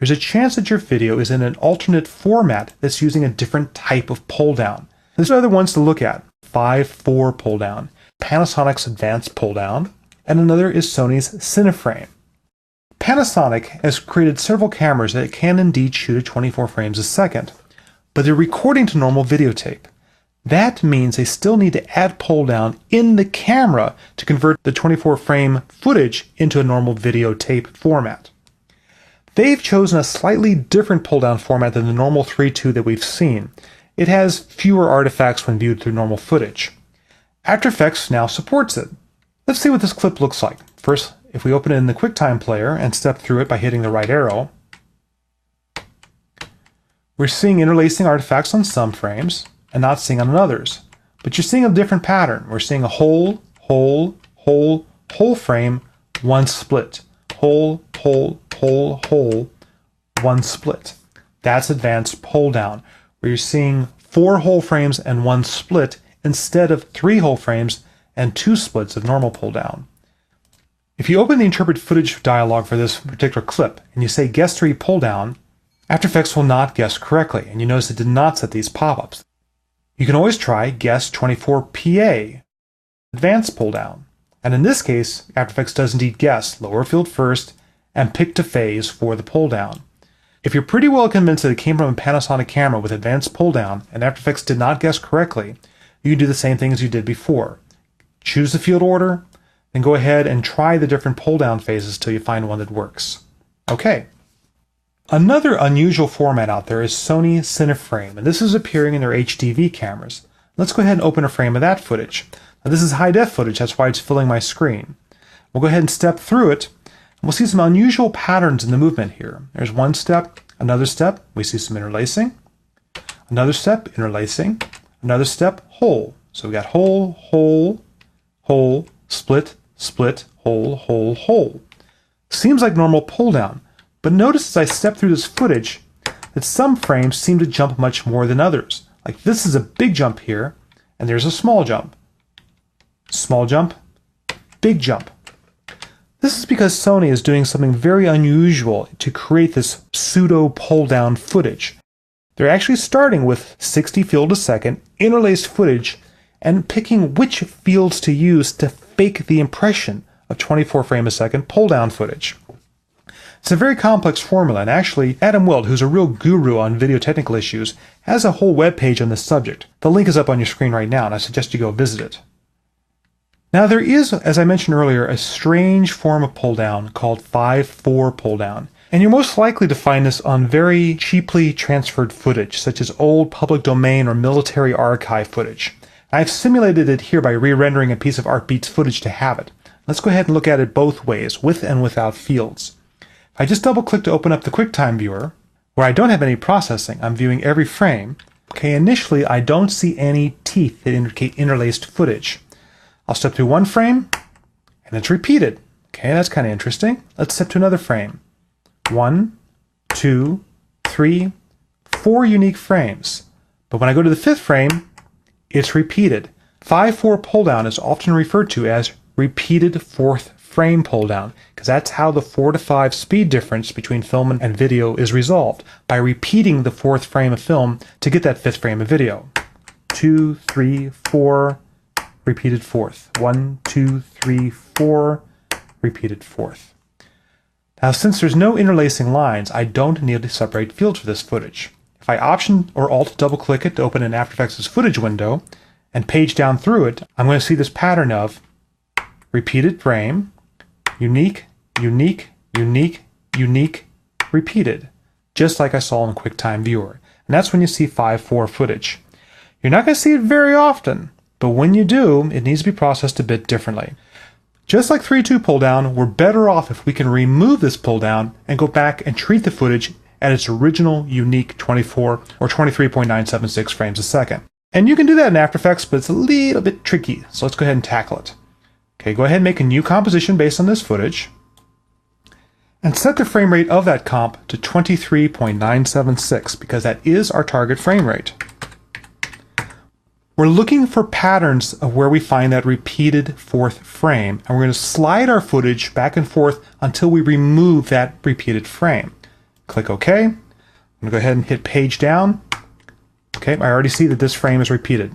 there's a chance that your video is in an alternate format that's using a different type of pull-down. There's other ones to look at. 5:4 pull-down, Panasonic's advanced pull-down, and another is Sony's Cineframe. Panasonic has created several cameras that can indeed shoot at 24 frames a second, but they're recording to normal videotape. That means they still need to add pull-down in the camera to convert the 24-frame footage into a normal videotape format. They've chosen a slightly different pull-down format than the normal 3.2 that we've seen. It has fewer artifacts when viewed through normal footage. After Effects now supports it. Let's see what this clip looks like. First, if we open it in the QuickTime player and step through it by hitting the right arrow, we're seeing interlacing artifacts on some frames and not seeing on others. But you're seeing a different pattern. We're seeing a whole frame, one split. Whole, one split. That's advanced pull down, where you're seeing 4 whole frames and 1 split instead of 3 whole frames and 2 splits of normal pull down. If you open the interpret footage dialog for this particular clip and you say guess 3 pull down, After Effects will not guess correctly, and you notice it did not set these pop-ups. You can always try guess 24 PA, advanced pull down. And in this case, After Effects does indeed guess lower field first and pick to phase for the pull down. If you're pretty well convinced that it came from a Panasonic camera with advanced pull down and After Effects did not guess correctly, you can do the same thing as you did before. Choose the field order, then go ahead and try the different pull down phases till you find one that works. Okay. Another unusual format out there is Sony Cineframe, and this is appearing in their HDV cameras. Let's go ahead and open a frame of that footage. Now, this is high-def footage, that's why it's filling my screen. We'll go ahead and step through it, and we'll see some unusual patterns in the movement here. There's one step, another step, we see some interlacing, another step, interlacing, another step, whole. So we got whole, split, split, whole. Seems like normal pull down, but notice as I step through this footage that some frames seem to jump much more than others. Like this is a big jump here, and there's a small jump. Small jump, big jump. This is because Sony is doing something very unusual to create this pseudo pull-down footage. They're actually starting with 60 field a second interlaced footage and picking which fields to use to fake the impression of 24 frame a second pull-down footage. It's a very complex formula, and actually Adam Weld, who's a real guru on video technical issues, has a whole web page on this subject. The link is up on your screen right now, and I suggest you go visit it. Now there is, as I mentioned earlier, a strange form of pull-down called 5:4 pull-down, and you're most likely to find this on very cheaply transferred footage, such as old public domain or military archive footage. I've simulated it here by re-rendering a piece of ArtBeats footage to have it. Let's go ahead and look at it both ways, with and without fields. If I just double-click to open up the QuickTime viewer, where I don't have any processing, I'm viewing every frame. Okay, initially I don't see any teeth that indicate interlaced footage. I'll step through one frame, and it's repeated. Okay, that's kind of interesting. Let's step to another frame. 1, 2, 3, 4 unique frames. But when I go to the 5th frame, it's repeated. 5:4 pull-down is often referred to as repeated 4th frame pull-down, because that's how the 4 to 5 speed difference between film and video is resolved, by repeating the 4th frame of film to get that 5th frame of video. 2, 3, 4, repeated 4th. 1, 2, 3, 4, repeated 4th. Now, since there's no interlacing lines, I don't need to separate fields for this footage. If I Option or Alt double-click it to open an After Effects footage window and page down through it, I'm going to see this pattern of repeated frame, unique, unique, unique, unique, repeated, just like I saw in the QuickTime viewer. And that's when you see 5:4 footage. You're not going to see it very often, but when you do, it needs to be processed a bit differently. Just like 3:2 pull-down, we're better off if we can remove this pull-down and go back and treat the footage at its original unique 24 or 23.976 frames a second. And you can do that in After Effects, but it's a little bit tricky, so let's go ahead and tackle it. Okay, go ahead and make a new composition based on this footage, and set the frame rate of that comp to 23.976, because that is our target frame rate. We're looking for patterns of where we find that repeated 4th frame, and we're going to slide our footage back and forth until we remove that repeated frame. Click OK. I'm going to go ahead and hit page down. Okay, I already see that this frame is repeated.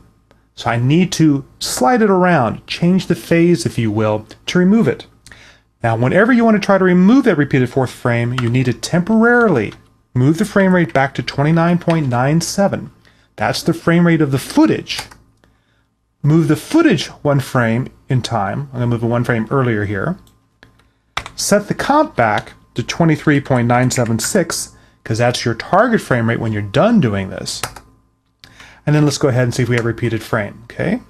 So I need to slide it around, change the phase, if you will, to remove it. Now, whenever you want to try to remove that repeated fourth frame, you need to temporarily move the frame rate back to 29.97. That's the frame rate of the footage. Move the footage one frame in time. I'm going to move it one frame earlier here. Set the comp back to 23.976, because that's your target frame rate when you're done doing this. And then let's go ahead and see if we have a repeated frame. Okay,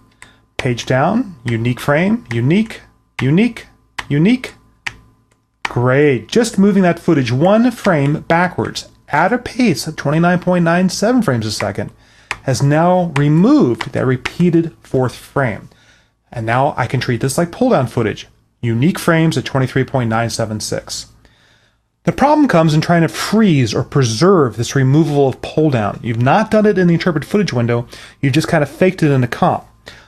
page down, unique frame, unique, unique, unique. Great. Just moving that footage one frame backwards at a pace of 29.97 frames a second has now removed that repeated fourth frame. And now I can treat this like pull-down footage. Unique frames at 23.976. The problem comes in trying to freeze or preserve this removal of pull-down. You've not done it in the interpret footage window. You've just kind of faked it in the comp.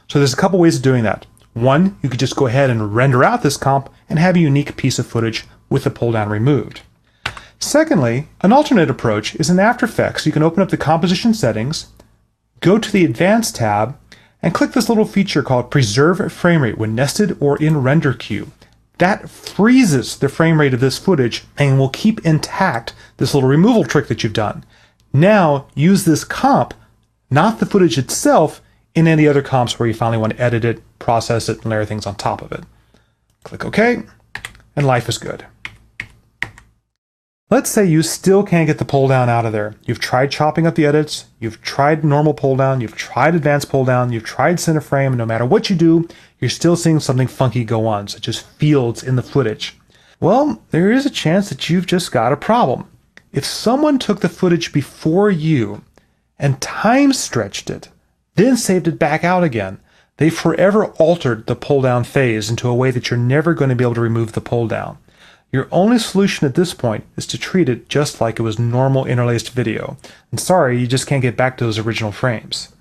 So there's a couple ways of doing that. One, you could just go ahead and render out this comp and have a unique piece of footage with the pull-down removed. Secondly, an alternate approach is in After Effects. You can open up the composition settings, go to the Advanced tab, and click this little feature called Preserve Frame Rate when nested or in render queue. That freezes the frame rate of this footage and will keep intact this little removal trick that you've done. Now use this comp, not the footage itself, in any other comps where you finally want to edit it, process it, and layer things on top of it. Click OK, and life is good. Let's say you still can't get the pull down out of there. You've tried chopping up the edits, you've tried normal pull down, you've tried advanced pull down, you've tried center frame, and no matter what you do, you're still seeing something funky go on, such as fields in the footage. Well, there is a chance that you've just got a problem. If someone took the footage before you and time stretched it, then saved it back out again, they forever altered the pull down phase into a way that you're never going to be able to remove the pull down. Your only solution at this point is to treat it just like it was normal interlaced video. And sorry, you just can't get back to those original frames.